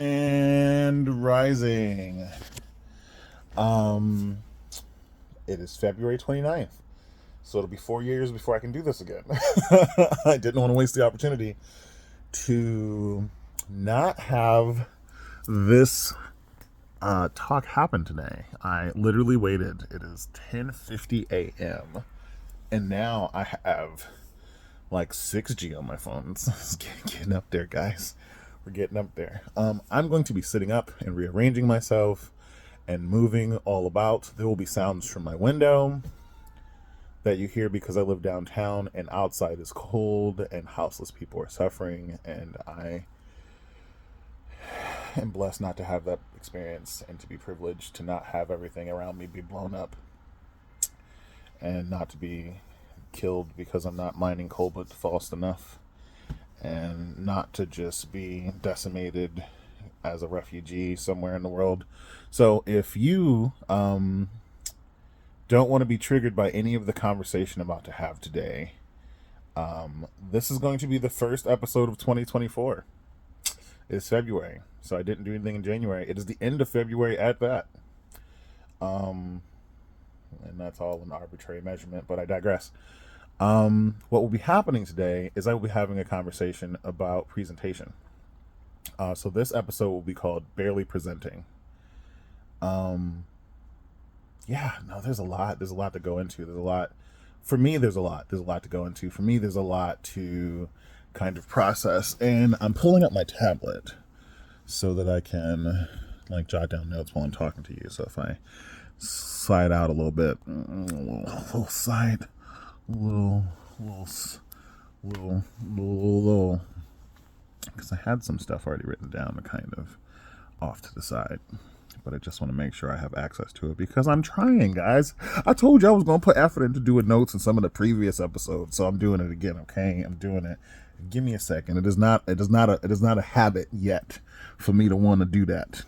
And rising. Um, it is February 29th. So it'll be 4 years before I can do this again. I didn't want to waste the opportunity to not have this talk happen today. I literally waited. It is 10:50 a.m. and now I have like 6G on my phone. It's getting up there, guys. We're getting up there. I'm going to be sitting up and rearranging myself and moving all about. There will be sounds from my window that you hear because I live downtown and outside is cold and houseless people are suffering, and I am blessed not to have that experience and to be privileged to not have everything around me be blown up and not to be killed because I'm not mining cobalt fast enough, and not to just be decimated as a refugee somewhere in the world. So if you don't want to be triggered by any of the conversation I'm about to have today, this is going to be the first episode of 2024. It's February, so I didn't do anything in January. It is the end of February at that. And that's all an arbitrary measurement, but I digress. What will be happening today is I will be having a conversation about presentation. So this episode will be called Barely Presenting. Yeah, no, there's a lot. There's a lot to go into. There's a lot. For me, there's a lot. There's a lot to go into. For me, there's a lot to kind of process. And I'm pulling up my tablet so that I can like jot down notes while I'm talking to you. So if I slide out a little bit, little side, little, because I had some stuff already written down, kind of off to the side, but I just want to make sure I have access to it because I'm trying, guys. I told you I was going to put effort into doing notes in some of the previous episodes, so I'm doing it again. Okay, I'm doing it. Give me a second. It is not a habit yet for me to want to do that.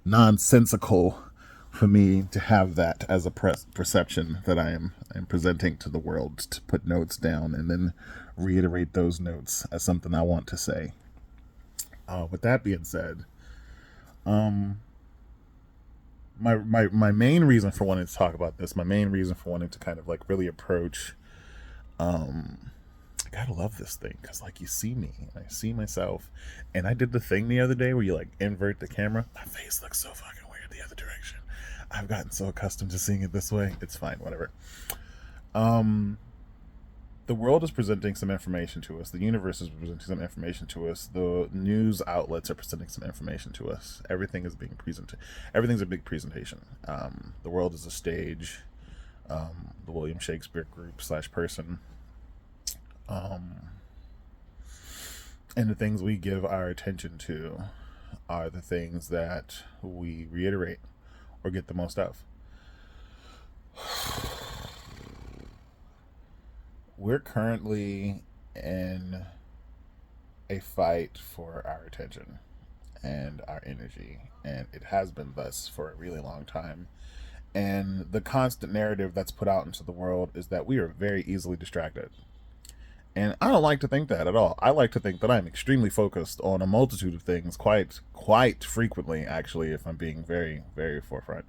Nonsensical for me to have that as a perception that I am presenting to the world, to put notes down and then reiterate those notes as something I want to say. With that being said, my main reason for wanting to talk about this, my main reason for wanting to kind of like really approach, I gotta love this thing because like you see me, I see myself, and I did the thing the other day where you like invert the camera. My face looks so fucking weird the other direction. I've gotten so accustomed to seeing it this way. It's fine, whatever. The world is presenting some information to us. The universe is presenting some information to us. The news outlets are presenting some information to us. Everything is being presented. Everything's a big presentation. The world is a stage. The William Shakespeare group / person. And the things we give our attention to are the things that we reiterate or get the most of. We're currently in a fight for our attention and our energy, and it has been thus for a really long time. And the constant narrative that's put out into the world is that we are very easily distracted. And I don't like to think that at all. I like to think that I'm extremely focused on a multitude of things, quite frequently, actually, if I'm being very, very forefront.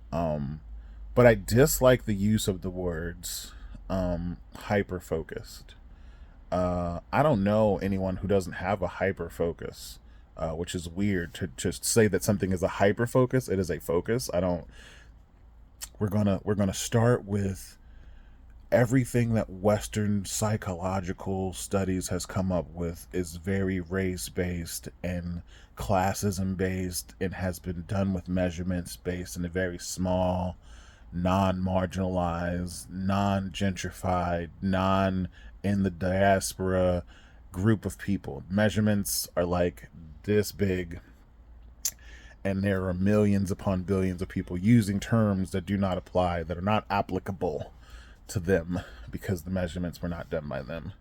But I dislike the use of the words hyper focused. I don't know anyone who doesn't have a hyper focus, which is weird to just say that something is a hyper focus. It is a focus. I don't. We're gonna start with everything that Western psychological studies has come up with is very race based and classism based and has been done with measurements based in a very small, non-marginalized, non-gentrified, non in the diaspora group of people. Measurements are like this big, and there are millions upon billions of people using terms that do not apply, that are not applicable to them because the measurements were not done by them.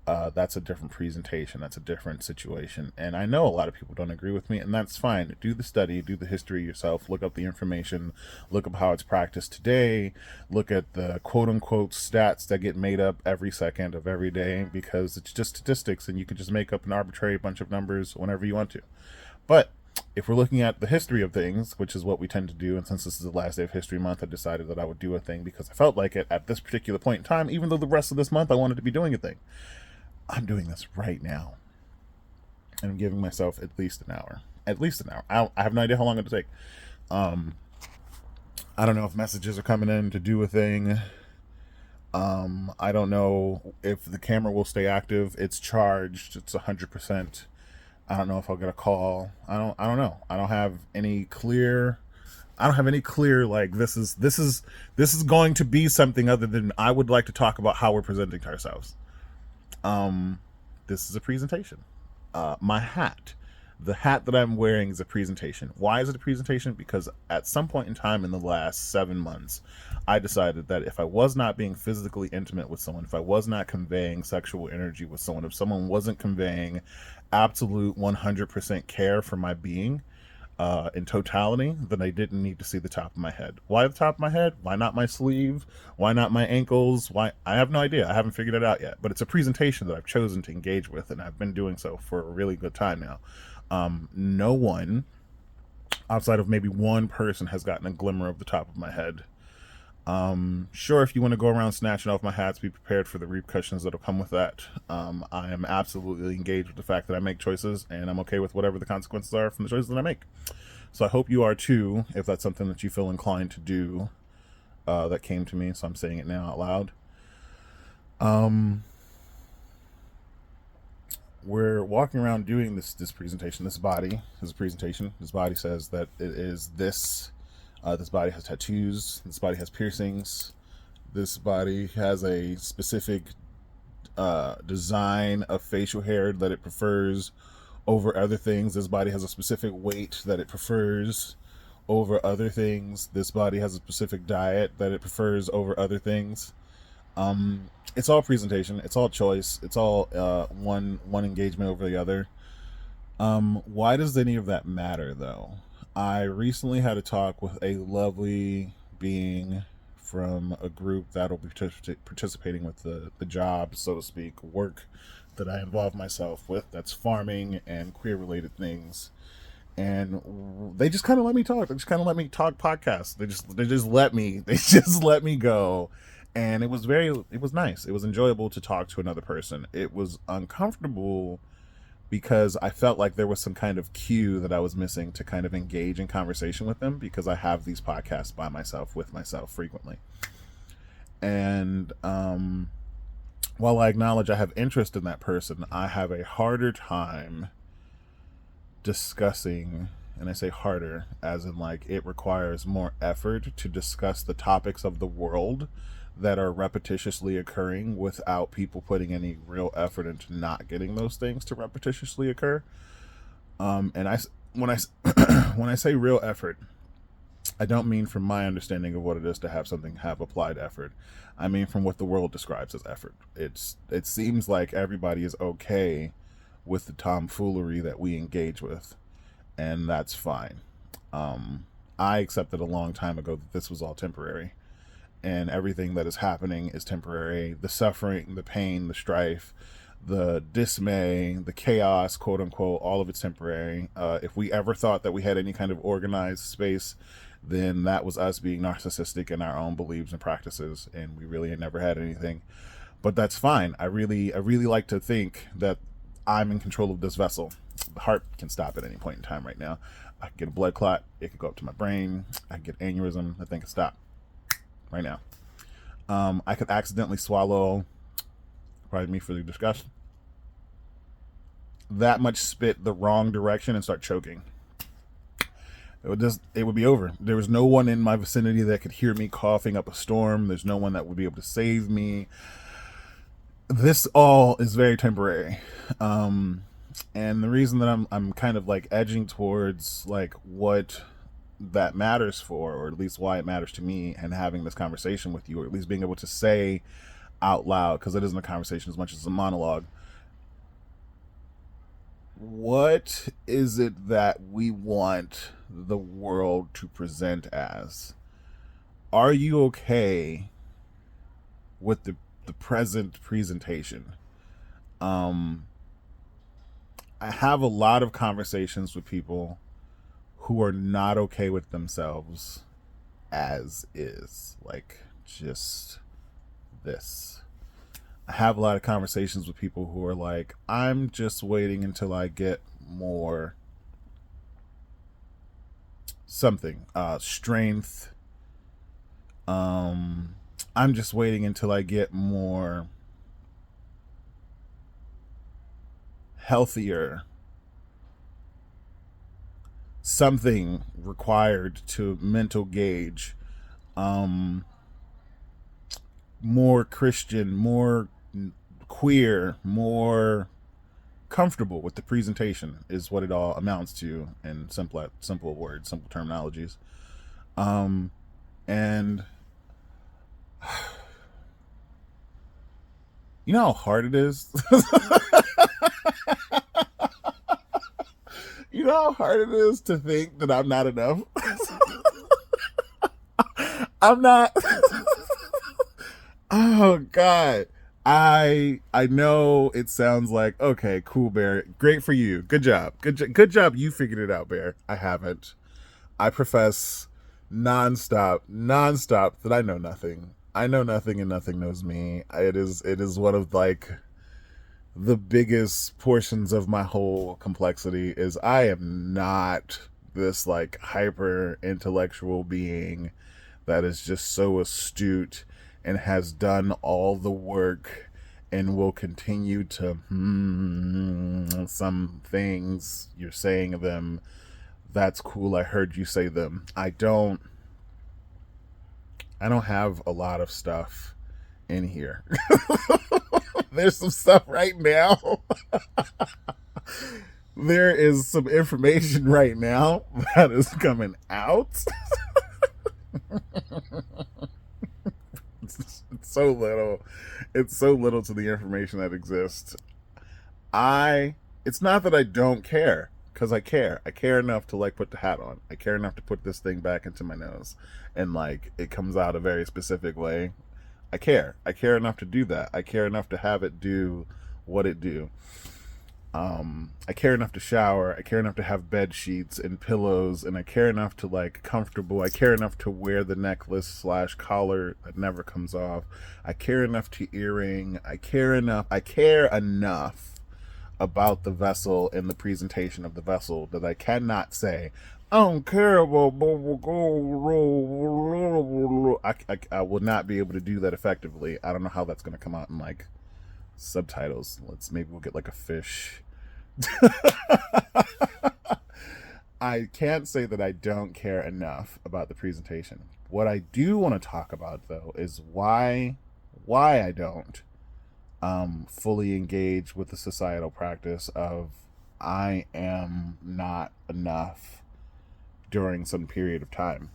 That's a different presentation. That's a different situation. And I know a lot of people don't agree with me, and that's fine. Do the study, do the history yourself, look up the information, look up how it's practiced today, look at the quote unquote stats that get made up every second of every day because it's just statistics and you can just make up an arbitrary bunch of numbers whenever you want to. But if we're looking at the history of things, which is what we tend to do, and since this is the last day of History Month, I decided that I would do a thing because I felt like it at this particular point in time, even though the rest of this month I wanted to be doing a thing. I'm doing this right now. And I'm giving myself at least an hour. At least an hour. I have no idea how long it'll take. I don't know if messages are coming in to do a thing. I don't know if the camera will stay active. It's charged. It's 100%. I don't know if I'll get a call. I don't know. I don't have any clear like this is going to be something other than I would like to talk about how we're presenting to ourselves. This is a presentation. My hat. The hat that I'm wearing is a presentation. Why is it a presentation? Because at some point in time in the last 7 months, I decided that if I was not being physically intimate with someone, if I was not conveying sexual energy with someone, if someone wasn't conveying absolute 100% care for my being in totality, then I didn't need to see the top of my head. Why the top of my head? Why not my sleeve? Why not my ankles? Why? I have no idea. I haven't figured it out yet. But it's a presentation that I've chosen to engage with, and I've been doing so for a really good time now. No one, outside of maybe one person, has gotten a glimmer of the top of my head. Sure, if you want to go around snatching off my hats, be prepared for the repercussions that'll come with that. I am absolutely engaged with the fact that I make choices, and I'm okay with whatever the consequences are from the choices that I make. So I hope you are too, if that's something that you feel inclined to do. That came to me, so I'm saying it now out loud. We're walking around doing this presentation. This body is a presentation. This body says that it is this. This body has tattoos. This body has piercings. This body has a specific design of facial hair that it prefers over other things. This body has a specific weight that it prefers over other things. This body has a specific diet that it prefers over other things. It's all presentation. It's all choice. It's all one engagement over the other. Why does any of that matter, though? I recently had a talk with a lovely being from a group that'll be participating with the job, so to speak, work that I involve myself with. That's farming and queer-related things. And they just kind of let me talk. They just kind of let me talk podcasts. They just let me go. And it was nice. It was enjoyable to talk to another person. It was uncomfortable because I felt like there was some kind of cue that I was missing to kind of engage in conversation with them, because I have these podcasts by myself, with myself frequently. And while I acknowledge I have interest in that person, I have a harder time discussing, and I say harder as in like it requires more effort to discuss the topics of the world that are repetitiously occurring without people putting any real effort into not getting those things to repetitiously occur. And when I say real effort, I don't mean from my understanding of what it is to have something have applied effort. I mean from what the world describes as effort. It seems like everybody is okay with the tomfoolery that we engage with, and that's fine. I accepted a long time ago that this was all temporary, and everything that is happening is temporary. The suffering, the pain, the strife, the dismay, the chaos, quote unquote, all of it's temporary. If we ever thought that we had any kind of organized space, then that was us being narcissistic in our own beliefs and practices, and we really had never had anything. But that's fine. I really like to think that I'm in control of this vessel. The heart can stop at any point in time right now. I could get a blood clot. It could go up to my brain. I could get aneurysm. The thing could stop right now. I could accidentally swallow, pardon me for the discussion, that much spit the wrong direction and start choking. It would be over. There was no one in my vicinity that could hear me coughing up a storm. There's no one that would be able to save me. This all is very temporary. And the reason that I'm kind of like edging towards like what that matters for, or at least why it matters to me, and having this conversation with you, or at least being able to say out loud, because it isn't a conversation as much as a monologue, what is it that we want the world to present as? Are you okay with the present presentation? I have a lot of conversations with people who are not okay with themselves as is, like just this. I have a lot of conversations with people who are like, I'm just waiting until I get more something, strength. Um, I'm just waiting until I get more healthier, something required to mental gauge, um, more Christian, more queer, more comfortable with the presentation is what it all amounts to in simple words, simple terminologies. Um, and you know how hard it is. You know how hard it is to think that I'm not enough. I'm not. Oh God. I know it sounds like, okay, cool, Bear. Great for you. Good job. Good job. You figured it out, Bear. I haven't. I profess nonstop that I know nothing. I know nothing and nothing knows me. It is one of like the biggest portions of my whole complexity is I am not this like hyper intellectual being that is just so astute and has done all the work and will continue to some things you're saying them. That's cool. I heard you say them. I don't have a lot of stuff in here. There's some stuff right now. There is some information right now that is coming out. It's so little. It's so little to the information that exists. I it's not that I don't care, because I care. I care enough to like put the hat on. I care enough to put this thing back into my nose and like it comes out a very specific way. I care. I care enough to do that. I care enough to have it do what it do. I care enough to shower. I care enough to have bed sheets and pillows, and I care enough to like comfortable. I care enough to wear the necklace slash collar that never comes off. I care enough to earring. I care enough. I care enough about the vessel and the presentation of the vessel that I cannot say, I don't care about. I will not be able to do that effectively. I don't know how that's going to come out in like subtitles. Maybe we'll get like a fish. I can't say that I don't care enough about the presentation. What I do want to talk about though is why I don't fully engage with the societal practice of I am not enough during some period of time.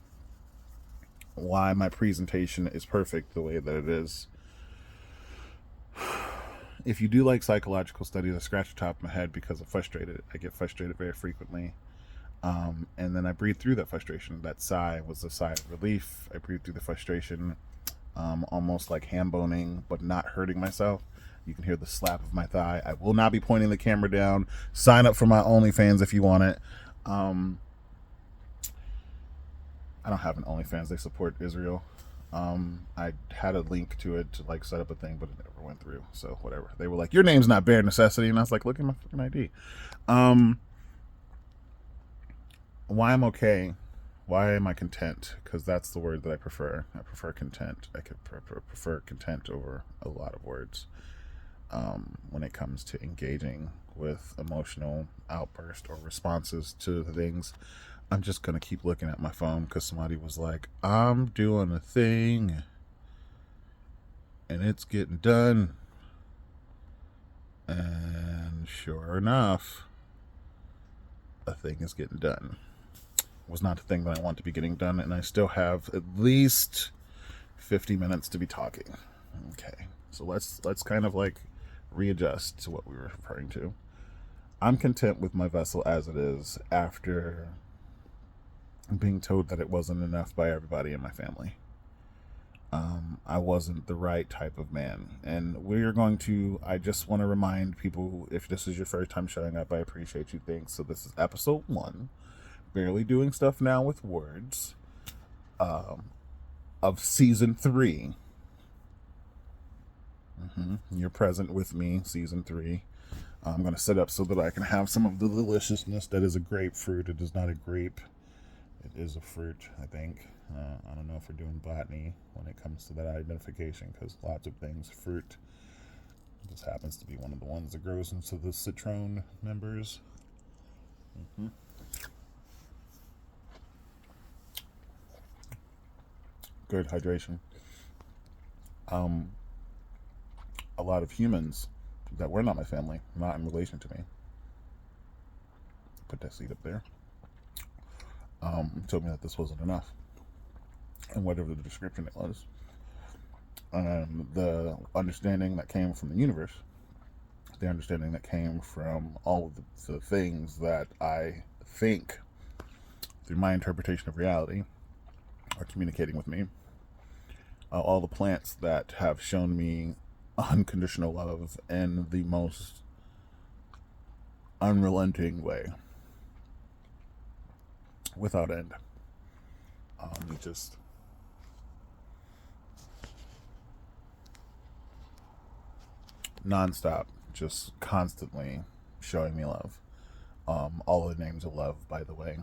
Why my presentation is perfect the way that it is. If you do like psychological studies, I scratch the top of my head because I'm frustrated. I get frustrated very frequently. And then I breathe through that frustration. That sigh was a sigh of relief. I breathe through the frustration, almost like ham boning, but not hurting myself. You can hear the slap of my thigh. I will not be pointing the camera down. Sign up for my OnlyFans if you want it. I don't have an OnlyFans. They support Israel. I had a link to it to like set up a thing, but it never went through. So whatever. They were like, your name's not Bare Necessity. And I was like, look at my fucking ID. Why I'm okay. Why am I content? Because that's the word that I prefer. I prefer content. I could prefer content over a lot of words when it comes to engaging with emotional outbursts or responses to things. I'm just going to keep looking at my phone because somebody was like, I'm doing a thing and it's getting done. And sure enough, a thing is getting done. It was not the thing that I want to be getting done, and I still have at least 50 minutes to be talking. Okay, so let's kind of like readjust to what we were referring to. I'm content with my vessel as it is after being told that it wasn't enough by everybody in my family. I wasn't the right type of man. And I just want to remind people, if this is your first time showing up, I appreciate you. Thanks. So this is episode 1, Barely Doing Stuff Now with Words, of season 3. You're present with me, season 3. I'm going to set up so that I can have some of the deliciousness that is a grapefruit. It is not a grape. It is a fruit, I think. I don't know if we're doing botany when it comes to that identification, because lots of things, fruit, this happens to be one of the ones that grows into the citron members. Good hydration. A lot of humans that were not my family, not in relation to me, put that seed up there, told me that this wasn't enough, and whatever the description it was, the understanding that came from the universe, the understanding that came from all of the things that I think through my interpretation of reality are communicating with me, all the plants that have shown me unconditional love in the most unrelenting way, without end. Just nonstop, just constantly showing me love. All the names of love, by the way.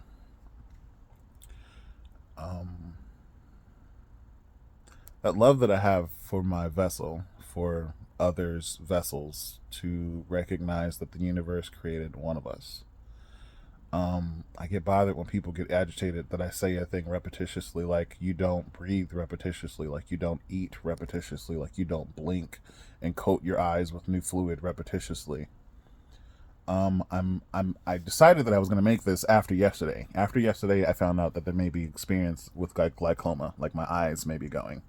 That love that I have for my vessel, for others' vessels, to recognize that the universe created one of us. I get bothered when people get agitated that I say a thing repetitiously, like you don't breathe repetitiously, like you don't eat repetitiously, like you don't blink and coat your eyes with new fluid repetitiously. I decided that I was going to make this after yesterday. After yesterday, I found out that there may be experience with glaucoma, like my eyes may be going.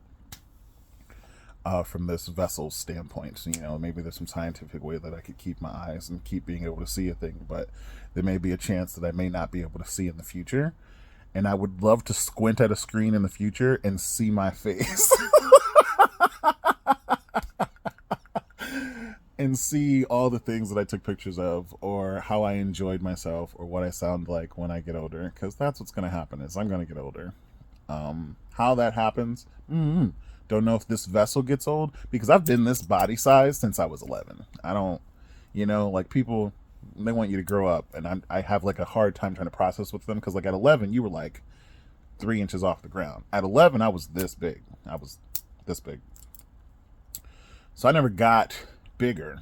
From this vessel standpoint, so, maybe there's some scientific way that I could keep my eyes and keep being able to see a thing, but there may be a chance that I may not be able to see in the future, and I would love to squint at a screen in the future and see my face. And see all the things that I took pictures of, or how I enjoyed myself, or what I sound like when I get older, because that's what's going to happen, is I'm going to get older. How that happens, don't know if this vessel gets old, because I've been this body size since I was 11. I don't, like people, they want you to grow up, and I have like a hard time trying to process with them, because like at 11, you were like 3 inches off the ground. At 11, I was this big. So I never got bigger,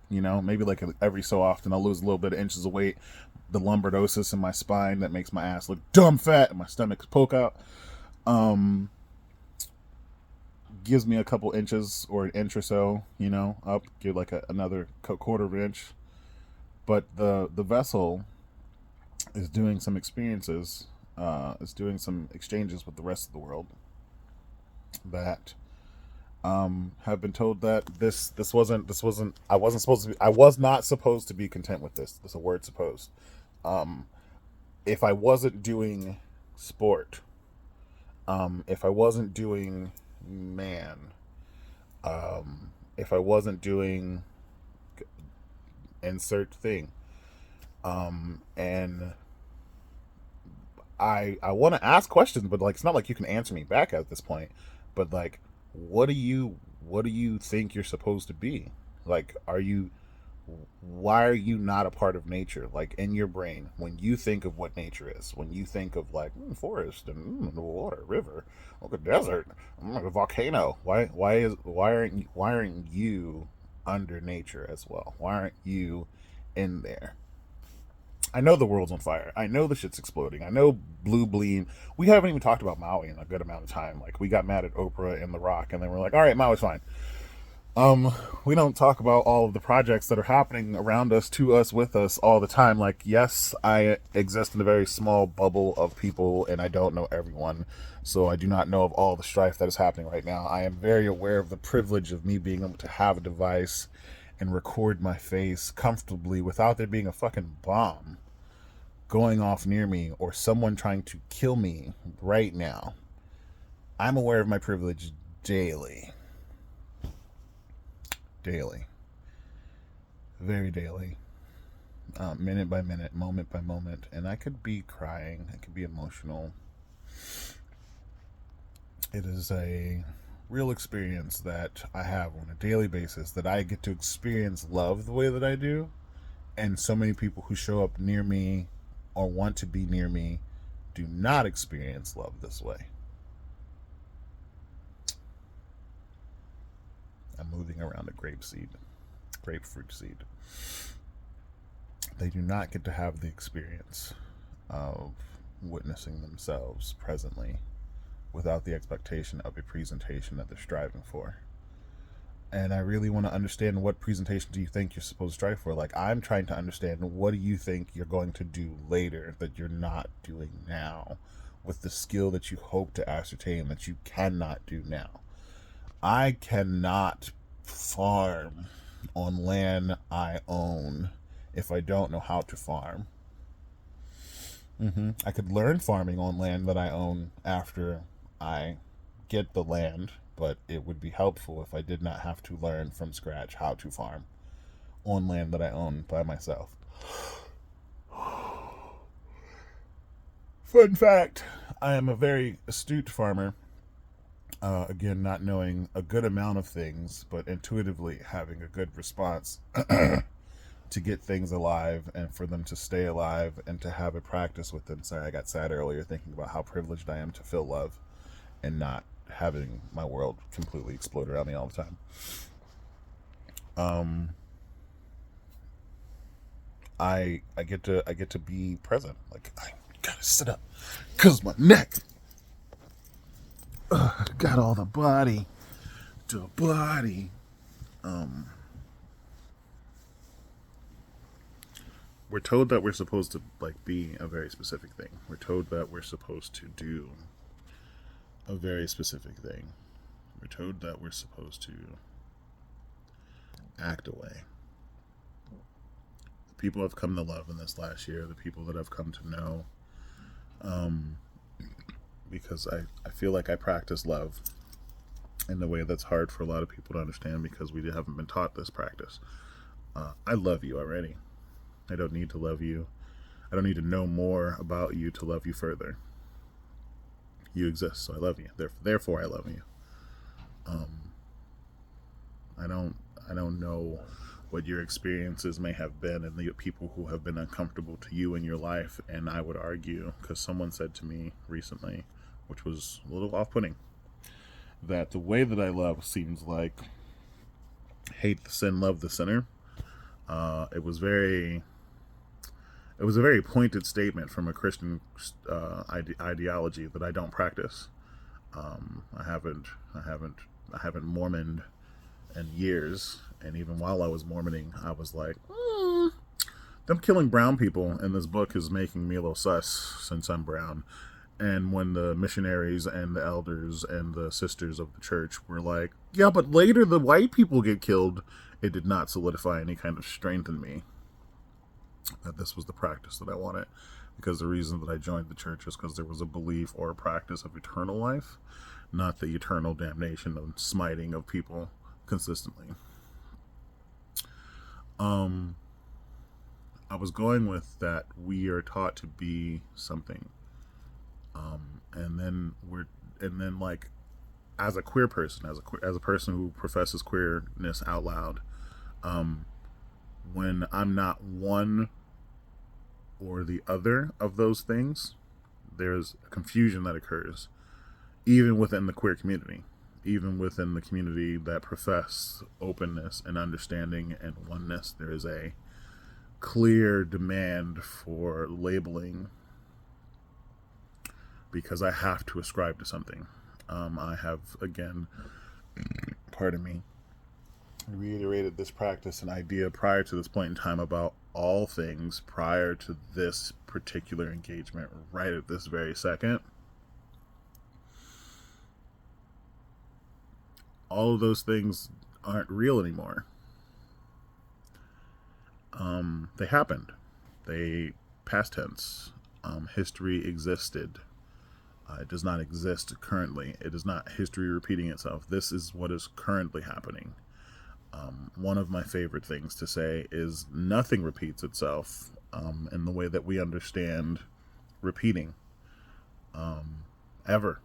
maybe like every so often I'll lose a little bit of inches of weight. The lumbridosis in my spine that makes my ass look dumb fat and my stomach poke out, gives me a couple inches or an inch or so, up, get like another quarter of an inch. But the vessel is doing some experiences, is doing some exchanges with the rest of the world that have been told that this wasn't I was not supposed to be content with this. There's a word, supposed. If I wasn't doing sport, if I wasn't doing man, if I wasn't doing insert thing, and I want to ask questions, but like it's not like you can answer me back at this point. But like, what do you think you're supposed to be? Like, why are you not a part of nature? Like, in your brain, when you think of what nature is, when you think of like forest and water, river, like a desert, like a volcano, why aren't you under nature as well? Why aren't you in there? I know the world's on fire. I know the shit's exploding. I know blue bleed. We haven't even talked about Maui in a good amount of time. Like, we got mad at Oprah and The Rock, and then we're like, all right, Maui's fine. We don't talk about all of the projects that are happening around us, to us, with us all the time. Like, yes, I exist in a very small bubble of people, and I don't know everyone, so I do not know of all the strife that is happening right now. I am very aware of the privilege of me being able to have a device and record my face comfortably without there being a fucking bomb going off near me or someone trying to kill me right now. I'm aware of my privilege daily, daily, very daily, minute by minute, moment by moment. And I could be crying, I could be emotional. It is a real experience that I have on a daily basis, that I get to experience love the way that I do. And so many people who show up near me or want to be near me do not experience love this way. I'm moving around a grapefruit seed. They do not get to have the experience of witnessing themselves presently without the expectation of a presentation that they're striving for. And I really want to understand, what presentation do you think you're supposed to strive for? Like, I'm trying to understand, what do you think you're going to do later that you're not doing now, with the skill that you hope to ascertain that you cannot do now? I cannot farm on land I own if I don't know how to farm. I could learn farming on land that I own after I get the land, but it would be helpful if I did not have to learn from scratch how to farm on land that I own by myself. Fun fact, I am a very astute farmer. Again, not knowing a good amount of things, but intuitively having a good response to get things alive and for them to stay alive and to have a practice with them. Sorry, I got sad earlier thinking about how privileged I am to feel love and not having my world completely explode around me all the time. I get to be present. Like, I gotta sit up because my neck. Got all the body. We're told that we're supposed to, like, be a very specific thing. We're told that we're supposed to do a very specific thing. We're told that we're supposed to act away. The people I've come to love in this last year, the people that I've come to know, because I feel like I practice love in a way that's hard for a lot of people to understand because we haven't been taught this practice. I love you already. I don't need to love you. I don't need to know more about you to love you further. You exist, so I love you. Therefore, I love you. I don't know what your experiences may have been and the people who have been uncomfortable to you in your life. And I would argue, because someone said to me recently, which was a little off-putting, that the way that I love seems like hate the sin, love the sinner. It was a very pointed statement from a Christian ideology that I don't practice. I haven't Mormoned in years, and even while I was Mormoning, I was like, them killing brown people in this book is making me a little sus since I'm brown. And when the missionaries and the elders and the sisters of the church were like, yeah, but later the white people get killed, it did not solidify any kind of strength in me that this was the practice that I wanted. Because the reason that I joined the church is because there was a belief or a practice of eternal life, not the eternal damnation and smiting of people consistently. I was going with that we are taught to be something. And then like, as a queer person, as a person who professes queerness out loud, when I'm not one or the other of those things, there's a confusion that occurs, even within the queer community, even within the community that profess openness and understanding and oneness. There is a clear demand for labeling because I have to ascribe to something. I have, again, pardon me, reiterated this practice and idea prior to this point in time about all things prior to this particular engagement right at this very second. All of those things aren't real anymore. They happened. They past tense. History existed. It does not exist currently. It is not history repeating itself. This is what is currently happening. One of my favorite things to say is nothing repeats itself in the way that we understand repeating ever.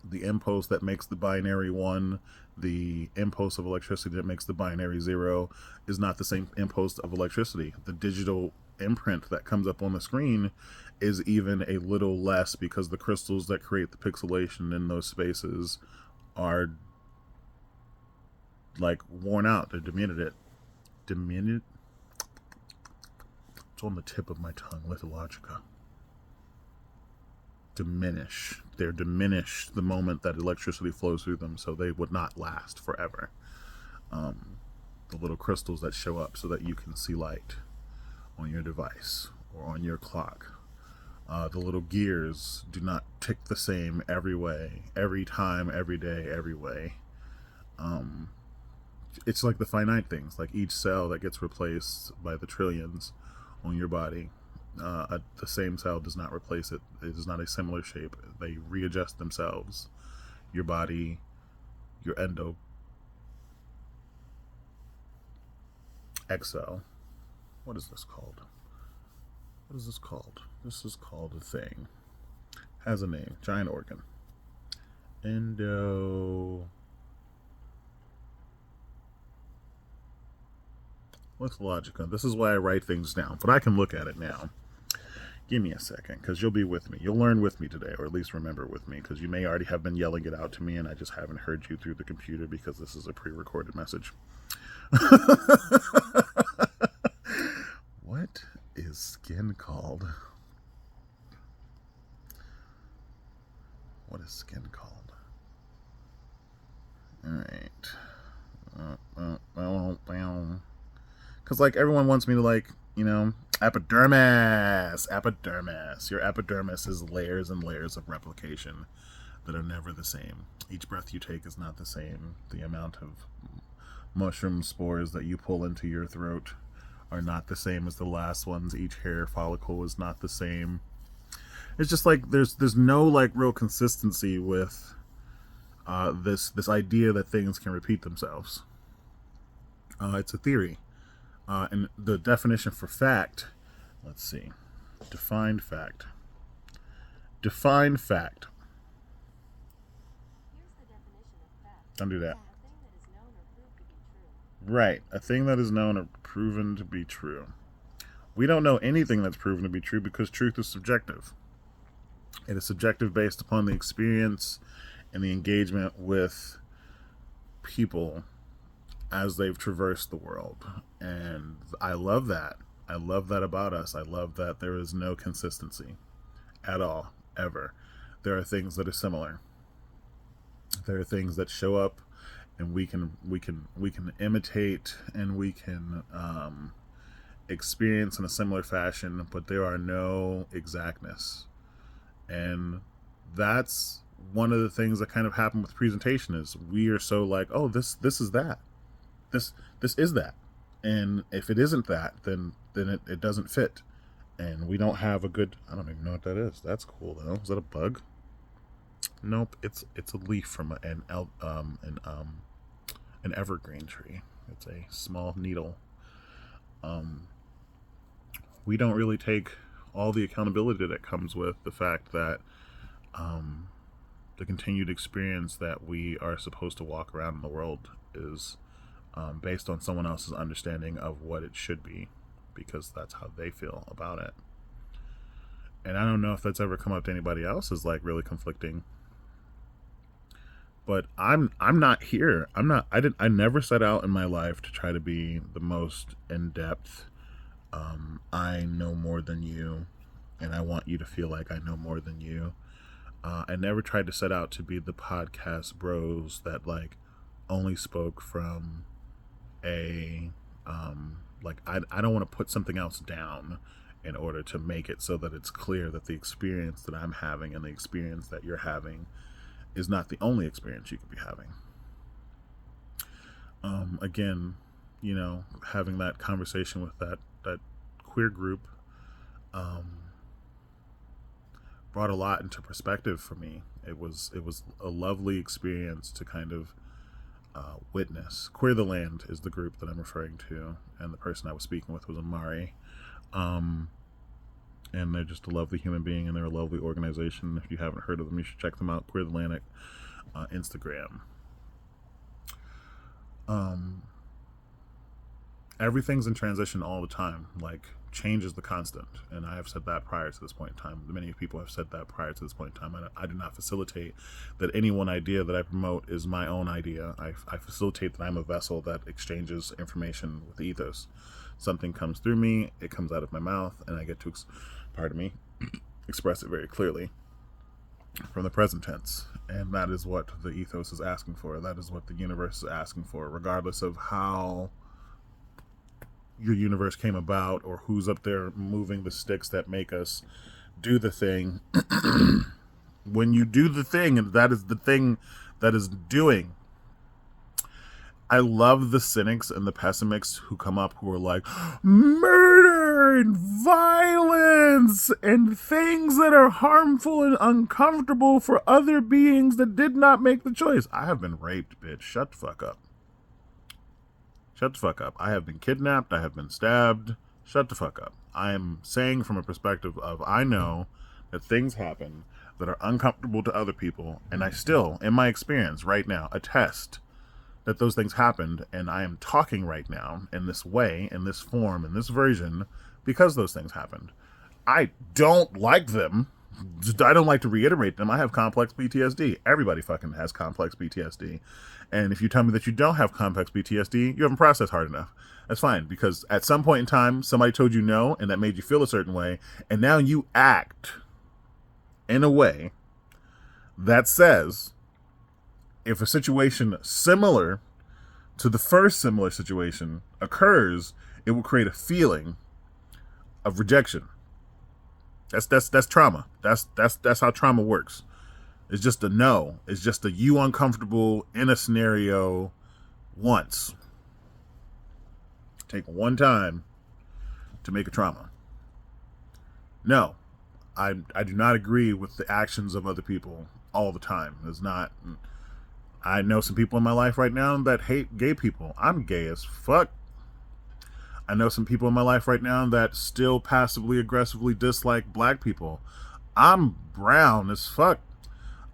The impulse that makes the binary 1, the impulse of electricity that makes the binary 0 is not the same impulse of electricity. The digital imprint that comes up on the screen is even a little less because the crystals that create the pixelation in those spaces are like worn out. They're diminuted. Diminuted? It's on the tip of my tongue. Lithologica. Diminish. They're diminished the moment that electricity flows through them, so they would not last forever. The little crystals that show up so that you can see light on your device or on your clock. The little gears do not tick the same every way, every time, every day, every way. It's like the finite things, like each cell that gets replaced by the trillions on your body. The same cell does not replace it. It is not a similar shape. They readjust themselves. Your body, your exo. What is this called? What is this called? This is called a thing. Has a name. Giant organ. Lithologica. This is why I write things down, but I can look at it now. Give me a second, because you'll be with me. You'll learn with me today, or at least remember with me, because you may already have been yelling it out to me, and I just haven't heard you through the computer because this is a pre-recorded message. What is skin called? What is skin called? All right. Because, like, everyone wants me to, like, epidermis. Your epidermis is layers and layers of replication that are never the same. Each breath you take is not the same. The amount of mushroom spores that you pull into your throat are not the same as the last ones. Each hair follicle is not the same. It's just like there's no like real consistency with this idea that things can repeat themselves. It's a theory. And the definition for fact, let's see. Defined fact. Defined fact. Here's the definition of fact. Don't do that. A thing that is known or proved to be true. Right. A thing that is known or proven to be true. We don't know anything that's proven to be true because truth is subjective. It is subjective based upon the experience and the engagement with people as they've traversed the world. And I love that. I love that about us. I love that there is no consistency at all, ever. There are things that are similar. There are things that show up and we can imitate and we can experience in a similar fashion, but there are no exactness. And that's one of the things that kind of happened with presentation is we are so like, oh, this is that. This is that. And if it isn't that, then it doesn't fit. And we don't have a good, I don't even know what that is. That's cool though. Is that a bug? Nope, it's a leaf from an evergreen tree. It's a small needle. We don't really take all the accountability that comes with the fact that the continued experience that we are supposed to walk around in the world is based on someone else's understanding of what it should be, because that's how they feel about it. And I don't know if that's ever come up to anybody else as like really conflicting. But I'm not here. I never set out in my life to try to be the most in depth. I know more than you, and I want you to feel like I know more than you. I never tried to set out to be the podcast bros that like only spoke from a like I don't want to put something else down in order to make it so that it's clear that the experience that I'm having and the experience that you're having is not the only experience you could be having. Again, having that conversation with that queer group, brought a lot into perspective for me. It was a lovely experience to kind of witness. Queer the Land is the group that I'm referring to, and the person I was speaking with was Amari. Um, and they're just a lovely human being, and they're a lovely organization. If you haven't heard of them, you should check them out. Queer the Land Instagram. Everything's in transition all the time. Like, change is the constant, and I have said that prior to this point in time. Many people have said that prior to this point in time. I do not facilitate that any one idea that I promote is my own idea. I facilitate that I'm a vessel that exchanges information with the ethos. Something comes through me, it comes out of my mouth, and I get to, express it very clearly from the present tense. And that is what the ethos is asking for. That is what the universe is asking for, regardless of how your universe came about or who's up there moving the sticks that make us do the thing. When you do the thing, and that is the thing that is doing. I love the cynics and the pessimists who come up who are like, murder and violence and things that are harmful and uncomfortable for other beings that did not make the choice. I have been raped, bitch. Shut the fuck up. Shut the fuck up. I have been kidnapped. I have been stabbed. Shut the fuck up. I am saying from a perspective of, I know that things happen that are uncomfortable to other people, and I still, in my experience right now, attest that those things happened, and I am talking right now in this way, in this form, in this version, because those things happened. I don't like them. I don't like to reiterate them. I have complex PTSD. Everybody fucking has complex PTSD. And if you tell me that you don't have complex PTSD, you haven't processed hard enough. That's fine, because at some point in time, somebody told you no, and that made you feel a certain way, and now you act in a way that says, if a situation similar to the first similar situation occurs, it will create a feeling of rejection. That's trauma. That's how trauma works. It's just a no. It's just a you uncomfortable in a scenario once. Take one time to make a trauma. No, I do not agree with the actions of other people all the time. It's not. I know some people in my life right now that hate gay people. I'm gay as fuck. I know some people in my life right now that still passively aggressively dislike black people. I'm brown as fuck.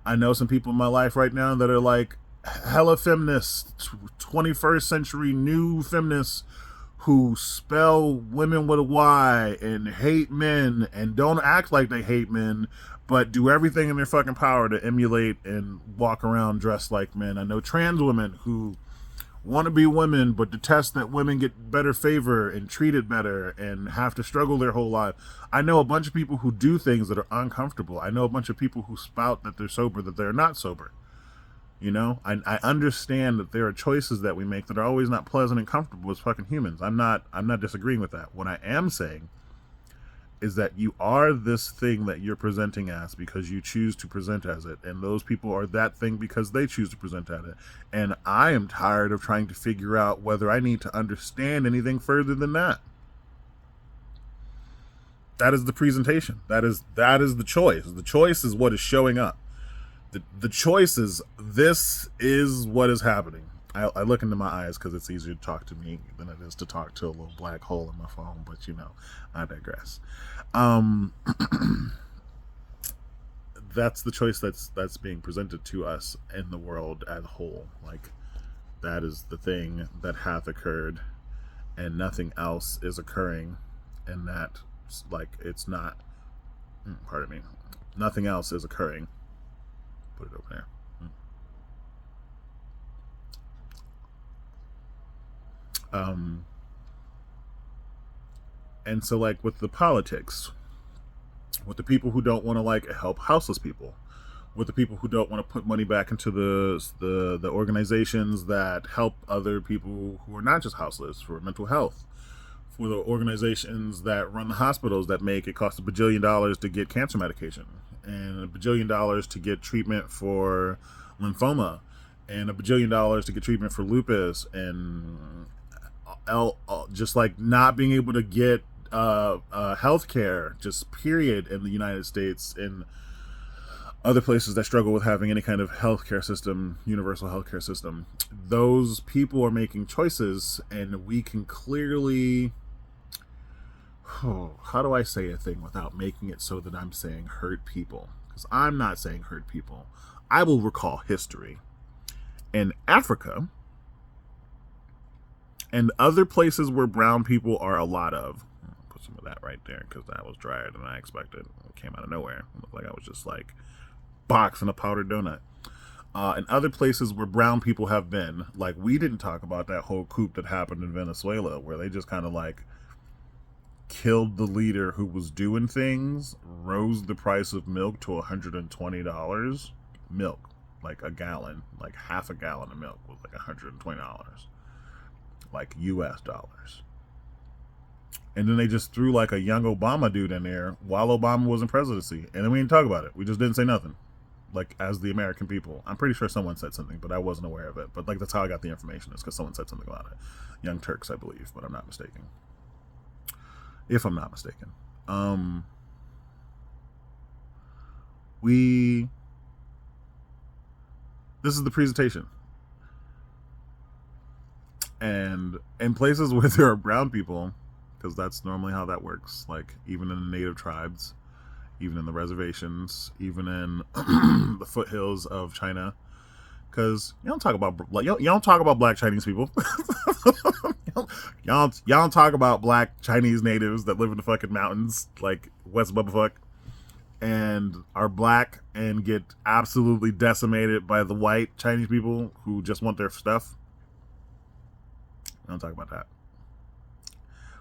I know some people in my life right now that are like hella feminists, 21st century new feminists who spell women with a Y and hate men and don't act like they hate men, but do everything in their fucking power to emulate and walk around dressed like men. I know trans women who want to be women but detest that women get better favor and treated better and have to struggle their whole life. I know a bunch of people who do things that are uncomfortable. I know a bunch of people who spout that they're sober, that they're not sober. You know, I understand that there are choices that we make that are always not pleasant and comfortable as fucking humans. I'm not disagreeing with that. What I am saying is that you are this thing that you're presenting as because you choose to present as it, and those people are that thing because they choose to present at it. And I am tired of trying to figure out whether I need to understand anything further than that. That is the presentation. That is the choice. The choice is what is showing up. The choice is, this is what is happening. I look into my eyes because it's easier to talk to me than it is to talk to a little black hole in my phone, but you know, I digress. That's the choice that's being presented to us in the world as a whole. Like, that is the thing that hath occurred, and nothing else is occurring, and that, like, it's not, pardon me, nothing else is occurring. Put it over there. And so, like, with the politics, with the people who don't want to, like, help houseless people, with the people who don't want to put money back into the organizations that help other people who are not just houseless for mental health, for the organizations that run the hospitals that make it cost $1 bajillion to get cancer medication, and $1 bajillion to get treatment for lymphoma, and $1 bajillion to get treatment for lupus, and just like not being able to get healthcare, just period, in the United States, in other places that struggle with having any kind of healthcare system, universal healthcare system, those people are making choices, and we can clearly, how do I say a thing without making it so that I'm saying hurt people? Because I'm not saying hurt people. I will recall history. In Africa and other places where brown people are a lot of, I'll put some of that right there because that was drier than I expected. It came out of nowhere. It looked like I was just like boxing a powdered donut. In other places where brown people have been, like, we didn't talk about that whole coup that happened in Venezuela where they just kind of like killed the leader who was doing things, rose the price of milk to $120. Milk, like a gallon, like half a gallon of milk was like $120, like US dollars. And then they just threw like a young Obama dude in there while Obama was in presidency. And then we didn't talk about it. We just didn't say nothing. Like, as the American people. I'm pretty sure someone said something, but I wasn't aware of it. But like, that's how I got the information, is because someone said something about it. Young Turks, I believe, but I'm not mistaken. If I'm not mistaken. This is the presentation. And in places where there are brown people, because that's normally how that works, like even in the native tribes, even in the reservations, even in the foothills of China, because you don't talk about black Chinese people. y'all don't talk about black Chinese natives that live in the fucking mountains like West Bubblefuck and are black and get absolutely decimated by the white Chinese people who just want their stuff. We don't talk about that.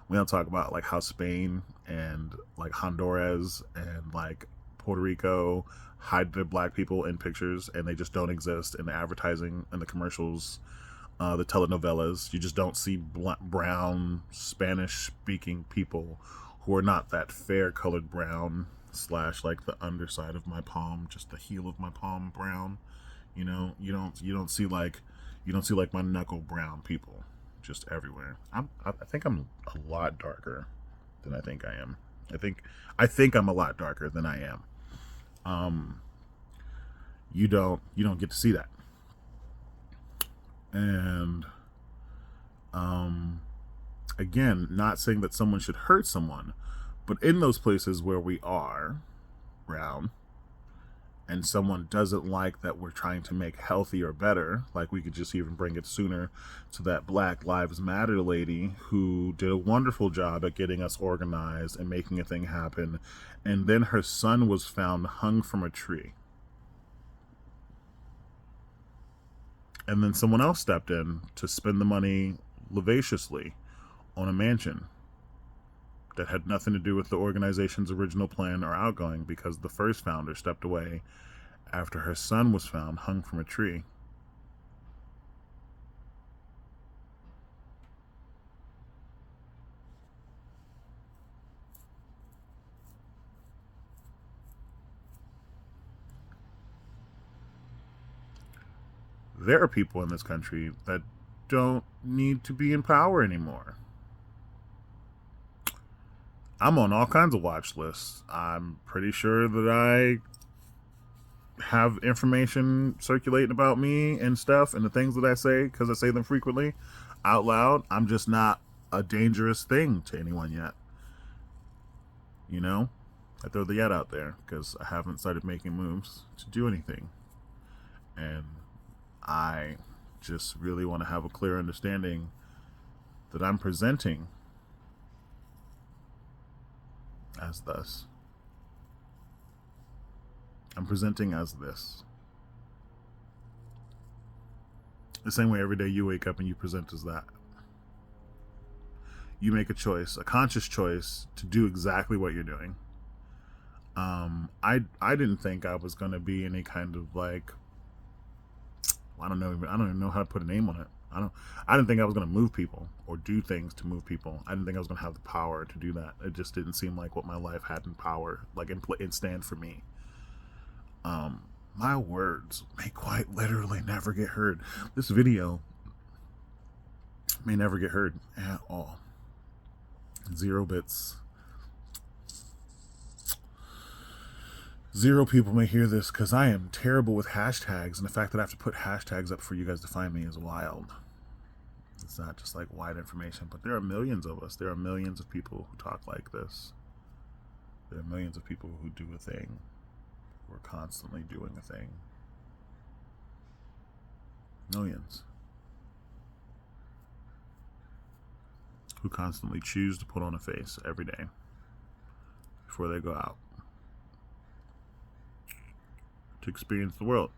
We don't talk about like how Spain and like Honduras and like Puerto Rico hide their black people in pictures and they just don't exist in the advertising and the commercials, the telenovelas. You just don't see brown Spanish speaking people who are not that fair colored brown / like the underside of my palm, just the heel of my palm brown. You know, you don't see like my knuckle brown people just everywhere. I think I'm a lot darker than I think I am. I think I'm a lot darker than I am. You don't get to see that. And again, not saying that someone should hurt someone, but in those places where we are brown and someone doesn't like that we're trying to make healthy or better, like we could just even bring it sooner to that Black Lives Matter lady who did a wonderful job at getting us organized and making a thing happen, and then her son was found hung from a tree. And then someone else stepped in to spend the money lavaciously on a mansion that had nothing to do with the organization's original plan or outgoing, because the first founder stepped away after her son was found hung from a tree. There are people in this country that don't need to be in power anymore. I'm on all kinds of watch lists. I'm pretty sure that I have information circulating about me and stuff and the things that I say, because I say them frequently out loud. I'm just not a dangerous thing to anyone yet. You know? I throw the yet out there because I haven't started making moves to do anything. And I just really want to have a clear understanding that I'm presenting as thus. I'm presenting as this. The same way every day you wake up and you present as that. You make a choice, a conscious choice, to do exactly what you're doing. I didn't think I was gonna be any kind of like, I don't even know how to put a name on it. I didn't think I was gonna move people or do things to move people. I didn't think I was gonna have the power to do that. It just didn't seem like what my life had in power, like in stand for me. My words may quite literally never get heard. This video may never get heard at all. 0 bits Zero people may hear this because I am terrible with hashtags, and the fact that I have to put hashtags up for you guys to find me is wild. It's not just like wide information, but there are millions of us. There are millions of people who talk like this. There are millions of people who do a thing. We're constantly doing a thing. Millions. Who constantly choose to put on a face every day before they go out to experience the world.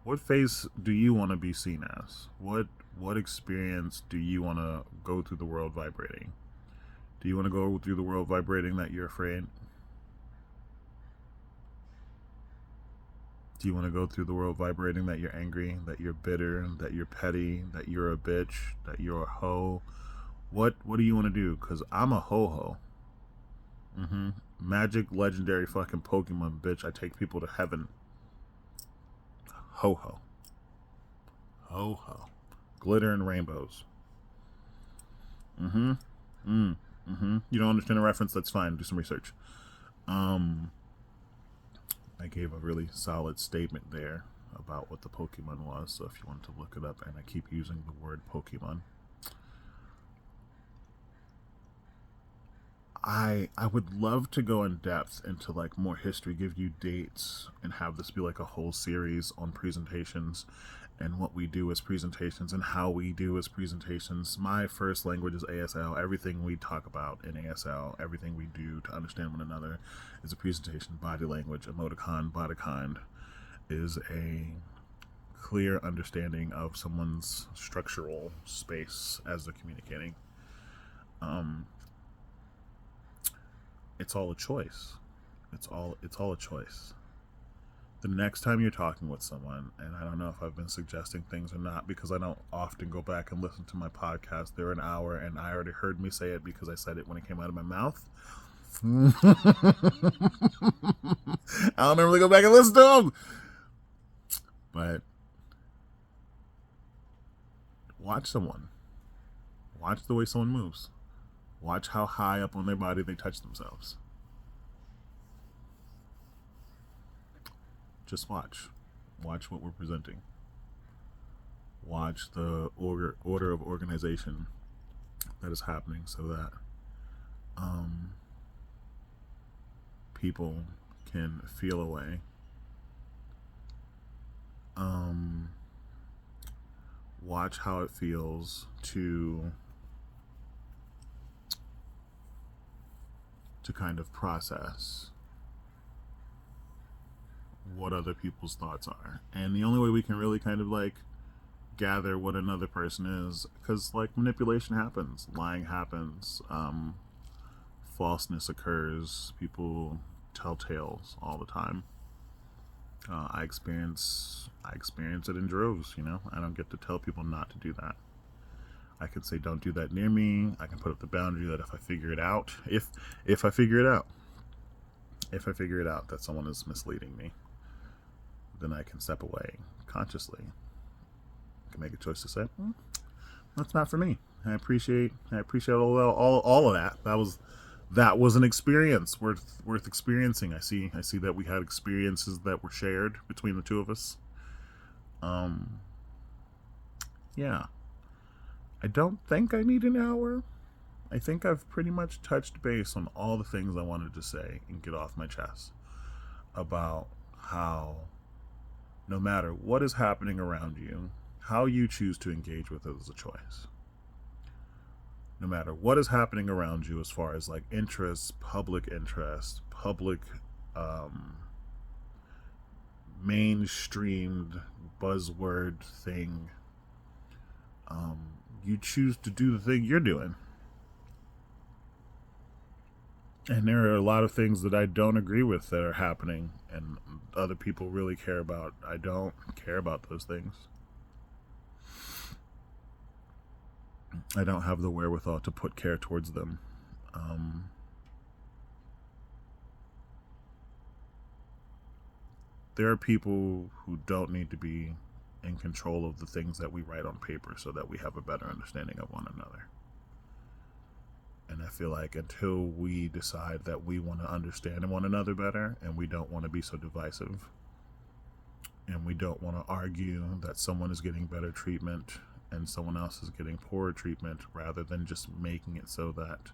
What face do you want to be seen as? What experience do you want to go through the world vibrating? Do you want to go through the world vibrating that you're afraid? Do you want to go through the world vibrating that you're angry, that you're bitter, that you're petty, that you're a bitch, that you're a hoe? What do you want to do? Because I'm a ho-ho. Magic, legendary fucking Pokemon, bitch. I take people to heaven. Ho-ho. Ho-ho. Glitter and rainbows. You don't understand the reference? That's fine. Do some research. I gave a really solid statement there about what the Pokemon was, so if you wanted to look it up, and I keep using the word Pokemon. I would love to go in depth into like more history, give you dates, and have this be like a whole series on presentations and what we do as presentations and how we do as presentations. My first language is ASL. Everything we talk about in ASL, everything we do to understand one another is a presentation. Body language, emoticon, bodykind is a clear understanding of someone's structural space as they're communicating. It's all a choice. It's all a choice. The next time you're talking with someone, and I don't know if I've been suggesting things or not because I don't often go back and listen to my podcast. They're an hour, and I already heard me say it because I said it when it came out of my mouth. I don't normally go back and listen to them. But watch someone. Watch the way someone moves. Watch how high up on their body they touch themselves. Just watch. Watch what we're presenting. Watch the order of organization that is happening so that people can feel a way. Watch how it feels to kind of process what other people's thoughts are. And the only way we can really kind of like gather what another person is, because like manipulation happens, lying happens, falseness occurs, people tell tales all the time. I experience it in droves. I don't get to tell people not to do that. I can say don't do that near me. I can put up the boundary that if I figure it out, if I figure it out that someone is misleading me, then I can step away consciously. I can make a choice to say, that's not for me. I appreciate all of that. That was an experience worth experiencing. I see that we had experiences that were shared between the two of us. Yeah. I don't think I need an hour. I think I've pretty much touched base on all the things I wanted to say and get off my chest about how no matter what is happening around you, how you choose to engage with it is a choice. No matter what is happening around you as far as like interests, public mainstreamed buzzword thing, you choose to do the thing you're doing. And there are a lot of things that I don't agree with that are happening and other people really care about. I don't care about those things. I don't have the wherewithal to put care towards them. There are people who don't need to be in control of the things that we write on paper so that we have a better understanding of one another. And I feel like until we decide that we want to understand one another better, and we don't want to be so divisive, and we don't want to argue that someone is getting better treatment and someone else is getting poorer treatment, rather than just making it so that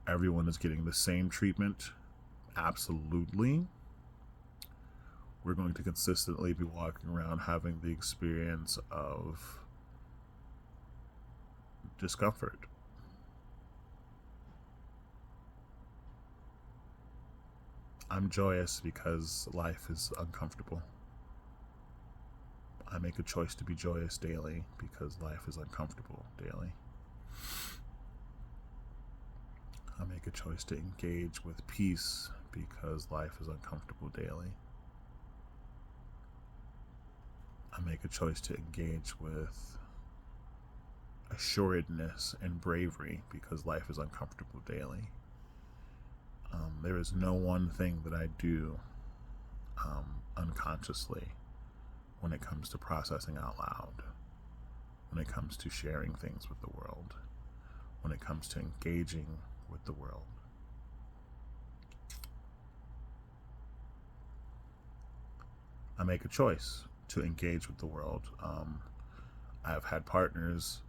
everyone is getting the same treatment, absolutely, we're going to consistently be walking around having the experience of discomfort. I'm joyous because life is uncomfortable. I make a choice to be joyous daily because life is uncomfortable daily. I make a choice to engage with peace because life is uncomfortable daily. I make a choice to engage with assuredness and bravery because life is uncomfortable daily. There is no one thing that I do unconsciously when it comes to processing out loud, when it comes to sharing things with the world, when it comes to engaging with the world. I make a choice to engage with the world. I have had partners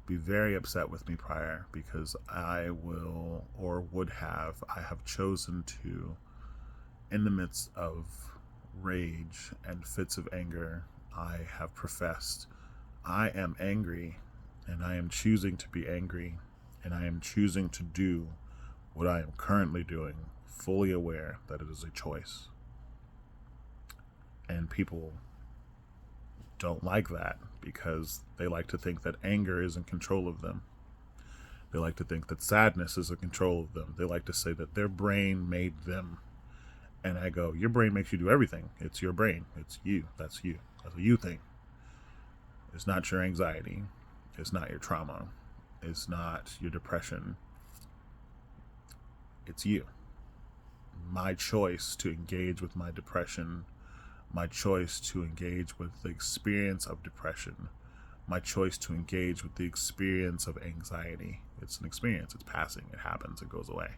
be very upset with me prior because I have chosen to, in the midst of rage and fits of anger, I have professed, I am angry, and I am choosing to be angry, and I am choosing to do what I am currently doing, fully aware that it is a choice. And people don't like that because they like to think that anger is in control of them. They like to think that sadness is in control of them. They like to say that their brain made them. And I go, your brain makes you do everything. It's your brain. It's you. That's you. That's a you thing. It's not your anxiety. It's not your trauma. It's not your depression. It's you. My choice to engage with my depression, my choice to engage with the experience of depression, my choice to engage with the experience of anxiety. It's an experience. It's passing. It happens. It goes away.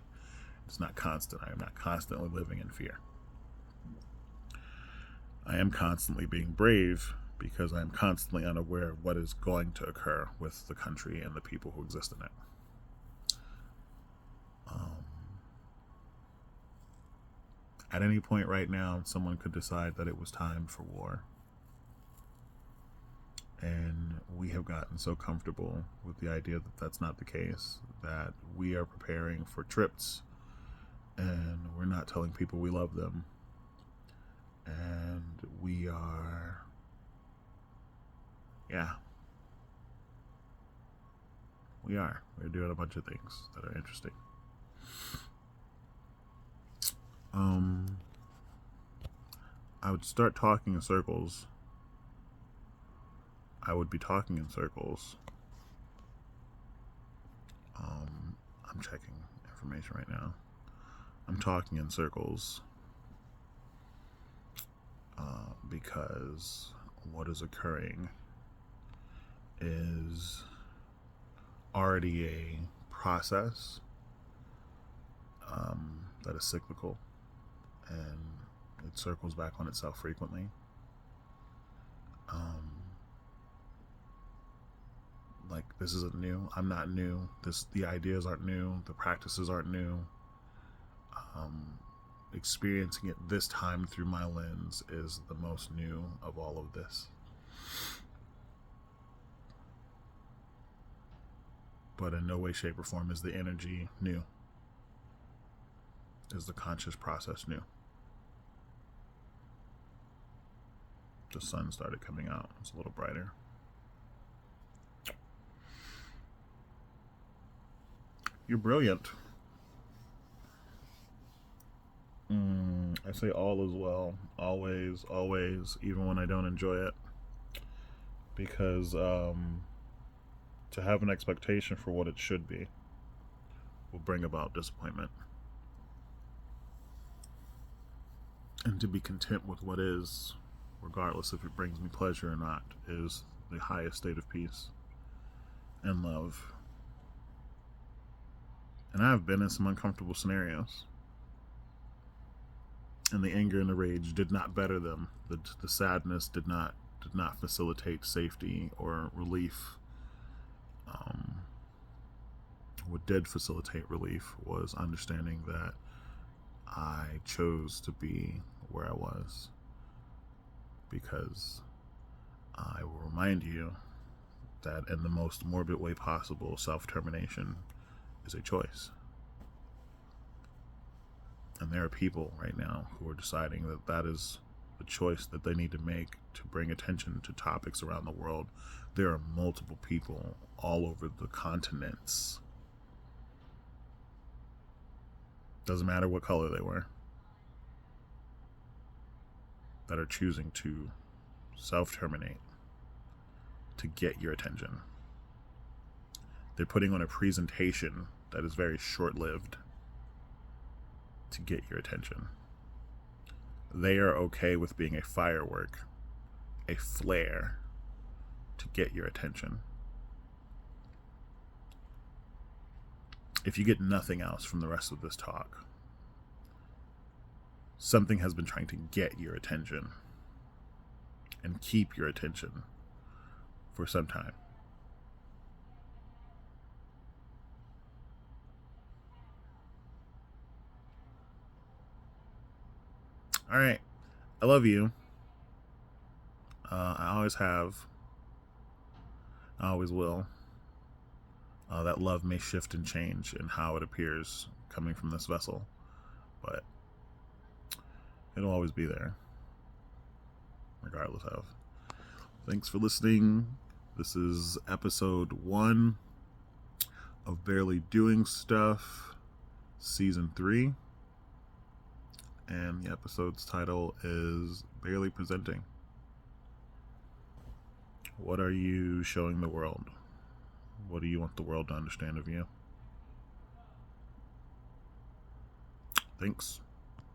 It's not constant. I am not constantly living in fear. I am constantly being brave because I am constantly unaware of what is going to occur with the country and the people who exist in it. At any point right now, someone could decide that it was time for war. And we have gotten so comfortable with the idea that that's not the case, that we are preparing for trips and we're not telling people we love them. And we are, we're doing a bunch of things that are interesting. I would start talking in circles. I would be talking in circles. I'm checking information right now. I'm talking in circles because what is occurring is already a process that is cyclical, and it circles back on itself frequently. Like, this isn't new. I'm not new. The ideas aren't new. The practices aren't new. Experiencing it this time through my lens is the most new of all of this. But in no way, shape, or form is the energy new. Is the conscious process new? The sun started coming out. It's a little brighter. You're brilliant. I say all is well. Always, always, even when I don't enjoy it. Because to have an expectation for what it should be will bring about disappointment. And to be content with what is regardless if it brings me pleasure or not, is the highest state of peace and love. And I've been in some uncomfortable scenarios, and the anger and the rage did not better them. The sadness did not facilitate safety or relief. What did facilitate relief was understanding that I chose to be where I was, because I will remind you that in the most morbid way possible, self-termination is a choice. And there are people right now who are deciding that that is the choice that they need to make to bring attention to topics around the world. There are multiple people all over the continents. Doesn't matter what color they wear, that are choosing to self-terminate to get your attention. They're putting on a presentation that is very short-lived to get your attention. They are okay with being a firework, a flare, to get your attention. If you get nothing else from the rest of this talk, something has been trying to get your attention and keep your attention for some time. All right. I love you. I always have. I always will. That love may shift and change in how it appears coming from this vessel, but it'll always be there, regardless of. Thanks for listening. This is episode 1 of Bearli Doing Stuff, season 3. And the episode's title is Bearli Presenting. What are you showing the world? What do you want the world to understand of you? Thanks.